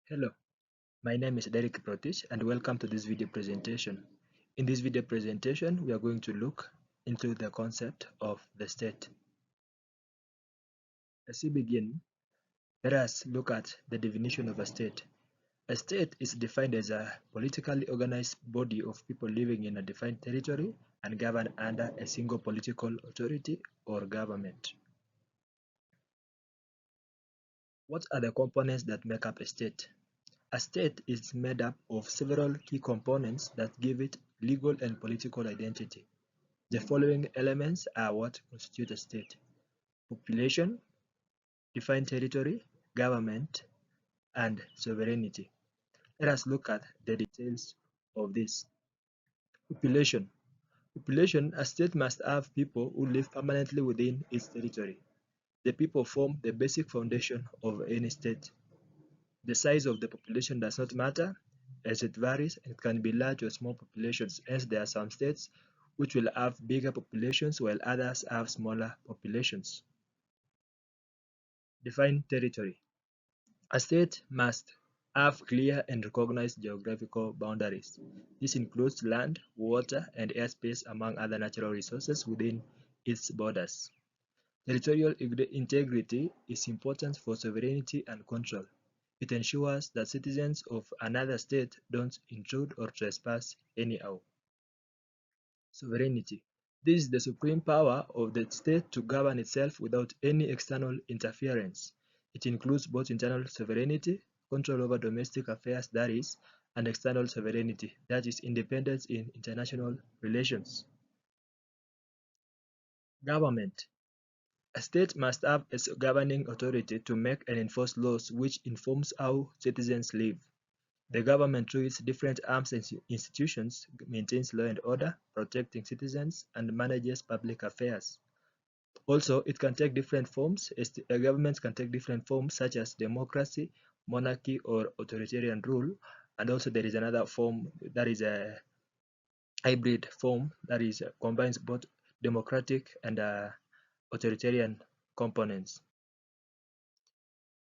Hello, my name is Derek Protich and welcome to this video presentation. In this video presentation, we are going to look into the concept of the state. As we begin, let us look at the definition of a state. A state is defined as a politically organized body of people living in a defined territory and governed under a single political authority or government. What are the components that make up a state? A state is made up of several key components that give it legal and political identity. The following elements are what constitute a state: population, defined territory, government, and sovereignty. Let us look at the details of this. Population. Population, a state must have people who live permanently within its territory. The people form the basic foundation of any state. The size of the population does not matter, as it varies and can be large or small populations. Hence, there are some states which will have bigger populations while others have smaller populations. Define territory. A state must have clear and recognized geographical boundaries. This includes land, water, and airspace, among other natural resources within its borders. Territorial integrity is important for sovereignty and control. It ensures that citizens of another state don't intrude or trespass anyhow. Sovereignty. This is the supreme power of the state to govern itself without any external interference. It includes both internal sovereignty, control over domestic affairs, that is, and external sovereignty, that is, independence in international relations. Government. A state must have a governing authority to make and enforce laws which informs how citizens live. The government, through its different arms and institutions, maintains law and order, protecting citizens, and manages public affairs. Also, it can take different forms. A government can take different forms such as democracy, monarchy, or authoritarian rule. And also there is another form that is a hybrid form that is combines both democratic and authoritarian components.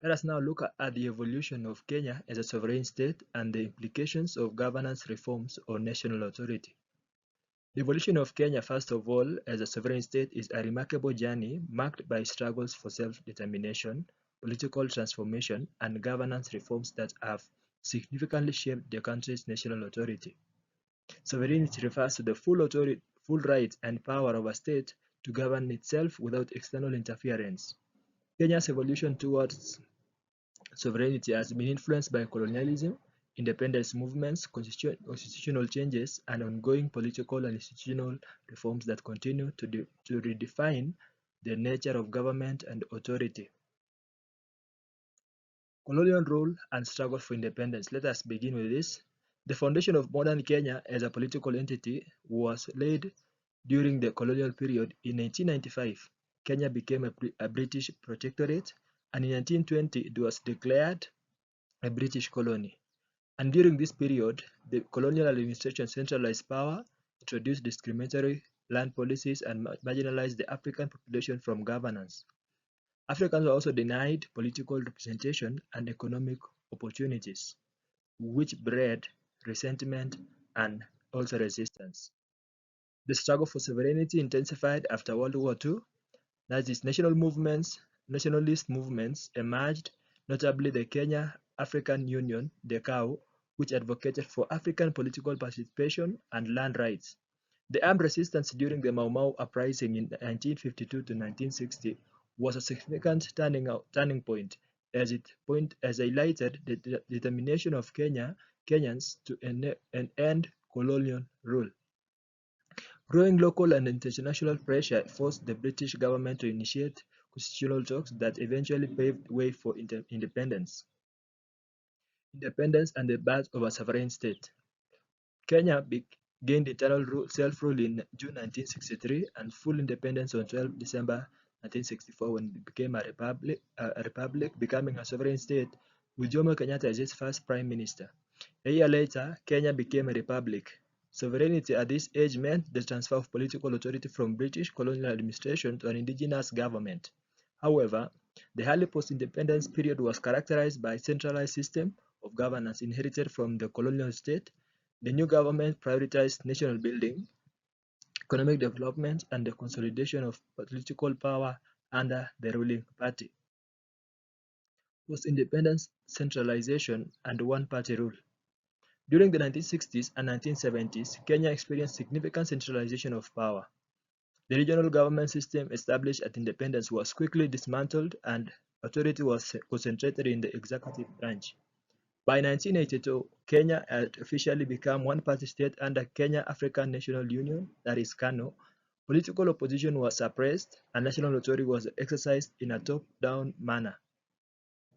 Let us now look at the evolution of Kenya as a sovereign state and the implications of governance reforms on national authority. The evolution of Kenya, first of all, as a sovereign state is a remarkable journey marked by struggles for self-determination, political transformation, and governance reforms that have significantly shaped the country's national authority. Sovereignty refers to the full right and power of a state to govern itself without external interference. Kenya's evolution towards sovereignty has been influenced by colonialism, independence movements, constitutional changes, and ongoing political and institutional reforms that continue to redefine the nature of government and authority. Colonial rule and struggle for independence. Let us begin with this. The foundation of modern Kenya as a political entity was laid during the colonial period. In 1995, Kenya became a British protectorate, and in 1920 it was declared a British colony. And during this period, the colonial administration centralized power, introduced discriminatory land policies, and marginalized the African population from governance. Africans were also denied political representation and economic opportunities, which bred resentment and also resistance. The struggle for sovereignty intensified after World War II. That is, nationalist movements emerged, notably the Kenya African Union, the KAU, which advocated for African political participation and land rights. The armed resistance during the Mau Mau uprising in 1952 to 1960 was a significant turning point, as it highlighted the determination of Kenyans to end colonial rule. Growing local and international pressure forced the British government to initiate constitutional talks that eventually paved way for independence. Independence and the birth of a sovereign state. Kenya gained internal self-rule in June 1963 and full independence on 12 December 1964 when it became a republic, becoming a sovereign state with Jomo Kenyatta as its first prime minister. A year later, Kenya became a republic. Sovereignty at this age meant the transfer of political authority from British colonial administration to an indigenous government. However, the early post-independence period was characterized by a centralized system of governance inherited from the colonial state, the new government prioritized national building, economic development, and the consolidation of political power under the ruling party. Post-independence centralization and one-party rule. During the 1960s and 1970s, Kenya experienced significant centralization of power. The regional government system established at independence was quickly dismantled and authority was concentrated in the executive branch. By 1982, Kenya had officially become one-party state under Kenya African National Union, that is KANU. Political opposition was suppressed and national authority was exercised in a top-down manner.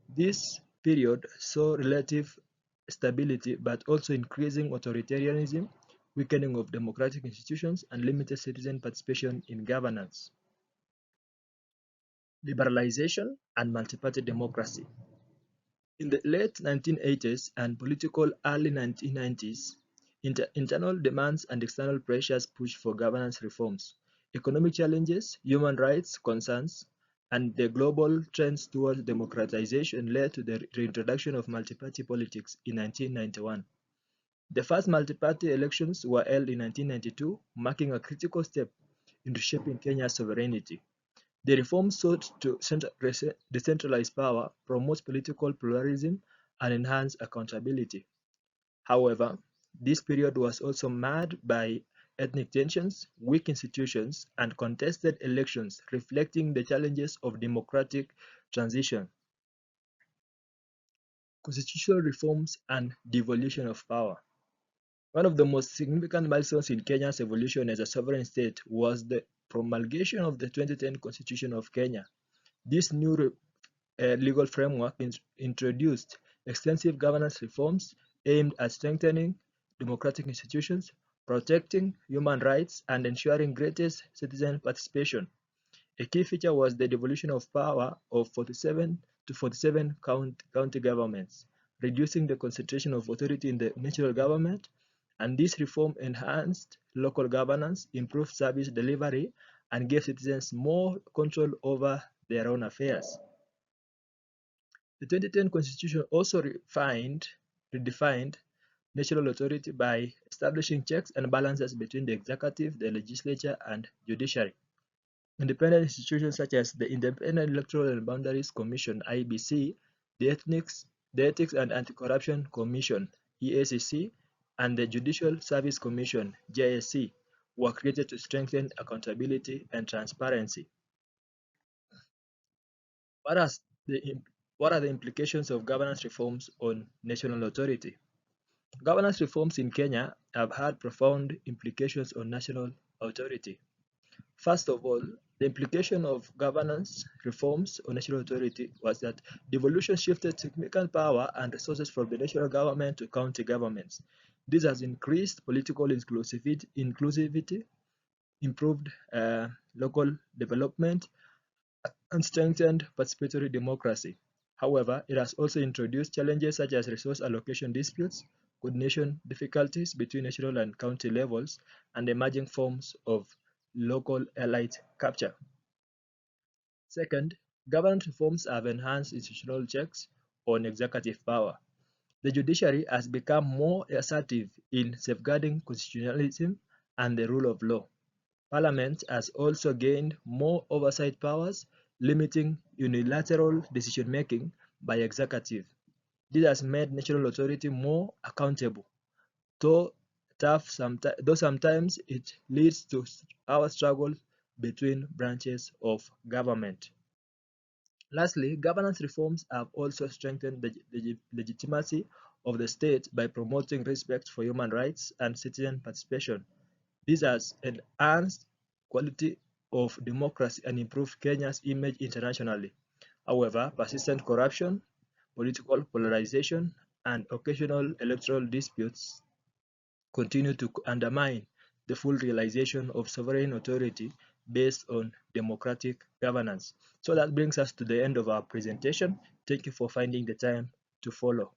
This period saw relative stability but also increasing authoritarianism, weakening of democratic institutions, and limited citizen participation in governance. Liberalization and multi-party democracy. In the late 1980s and political early 1990s, internal demands and external pressures pushed for governance reforms. Economic challenges, human rights concerns, and the global trends towards democratization led to the reintroduction of multi-party politics in 1991. The first multi-party elections were held in 1992, marking a critical step in reshaping Kenya's sovereignty. The reforms sought to decentralize power, promote political pluralism, and enhance accountability. However, this period was also marred by ethnic tensions, weak institutions, and contested elections, reflecting the challenges of democratic transition. Constitutional reforms and devolution of power. One of the most significant milestones in Kenya's evolution as a sovereign state was the promulgation of the 2010 Constitution of Kenya. This new legal framework introduced extensive governance reforms aimed at strengthening democratic institutions, protecting human rights, and ensuring greatest citizen participation. A key feature was the devolution of power of 47 to 47 county governments, reducing the concentration of authority in the national government, and this reform enhanced local governance, improved service delivery, and gave citizens more control over their own affairs. The 2010 Constitution also redefined national authority by establishing checks and balances between the executive, the legislature, and judiciary. Independent institutions such as the Independent Electoral and Boundaries Commission (IEBC), the Ethics and Anti-Corruption Commission (EACC), and the Judicial Service Commission (JSC) were created to strengthen accountability and transparency. What are the what are the implications of governance reforms on national authority? Governance reforms in Kenya have had profound implications on national authority. First of all, the implication of governance reforms on national authority was that devolution shifted significant power and resources from the national government to county governments. This has increased political inclusivity, improved local development, and strengthened participatory democracy. However, it has also introduced challenges such as resource allocation disputes, coordination difficulties between national and county levels, and emerging forms of local elite capture. Second, government reforms have enhanced institutional checks on executive power. The judiciary has become more assertive in safeguarding constitutionalism and the rule of law. Parliament has also gained more oversight powers, limiting unilateral decision-making by executive. This has made national authority more accountable, though sometimes it leads to our struggle between branches of government. Lastly, governance reforms have also strengthened the legitimacy of the state by promoting respect for human rights and citizen participation. This has enhanced quality of democracy and improved Kenya's image internationally. However, persistent corruption, political polarization, and occasional electoral disputes continue to undermine the full realization of sovereign authority based on democratic governance. So that brings us to the end of our presentation. Thank you for finding the time to follow.